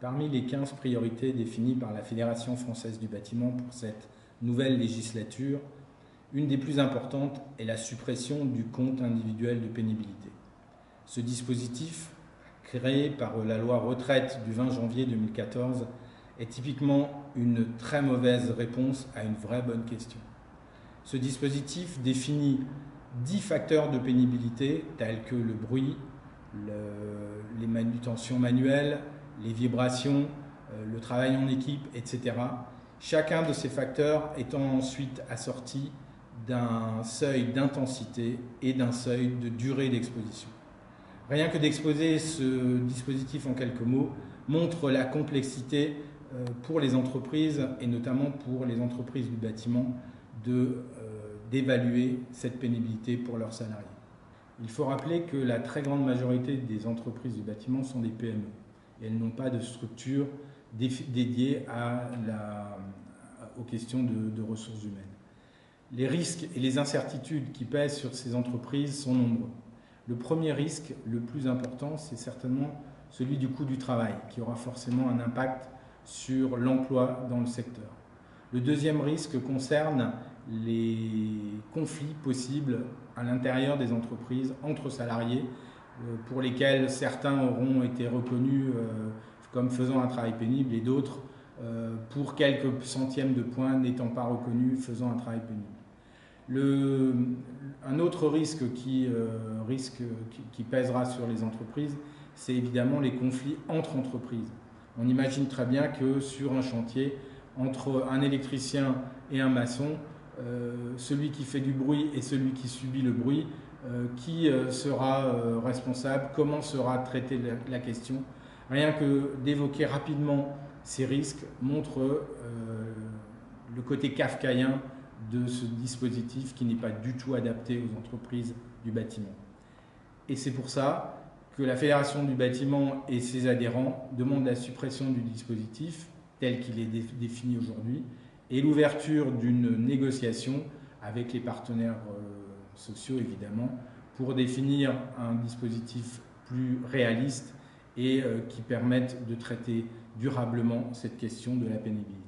Parmi les 15 priorités définies par la Fédération française du bâtiment pour cette nouvelle législature, une des plus importantes est la suppression du compte individuel de pénibilité. Ce dispositif, créé par la loi retraite du 20 janvier 2014, est typiquement une très mauvaise réponse à une vraie bonne question. Ce dispositif définit 10 facteurs de pénibilité tels que le bruit, les manutentions manuelles, les vibrations, le travail en équipe, etc. Chacun de ces facteurs étant ensuite assorti d'un seuil d'intensité et d'un seuil de durée d'exposition. Rien que d'exposer ce dispositif en quelques mots montre la complexité pour les entreprises et notamment pour les entreprises du bâtiment d'évaluer cette pénibilité pour leurs salariés. Il faut rappeler que la très grande majorité des entreprises du bâtiment sont des PME et elles n'ont pas de structure dédiée aux questions de ressources humaines. Les risques et les incertitudes qui pèsent sur ces entreprises sont nombreux. Le premier risque, le plus important, c'est certainement celui du coût du travail, qui aura forcément un impact sur l'emploi dans le secteur. Le deuxième risque concerne les conflits possibles à l'intérieur des entreprises entre salariés, pour lesquels certains auront été reconnus comme faisant un travail pénible et d'autres, pour quelques centièmes de points, n'étant pas reconnus faisant un travail pénible. Un autre risque qui pèsera sur les entreprises, c'est évidemment les conflits entre entreprises. On imagine très bien que sur un chantier, entre un électricien et un maçon, celui qui fait du bruit et celui qui subit le bruit, qui sera responsable, comment sera traitée la question. Rien que d'évoquer rapidement ces risques montre le côté kafkaïen de ce dispositif qui n'est pas du tout adapté aux entreprises du bâtiment. Et c'est pour ça que la Fédération du bâtiment et ses adhérents demandent la suppression du dispositif tel qu'il est défini aujourd'hui et l'ouverture d'une négociation avec les partenaires sociaux évidemment pour définir un dispositif plus réaliste et qui permette de traiter durablement cette question de la pénibilité.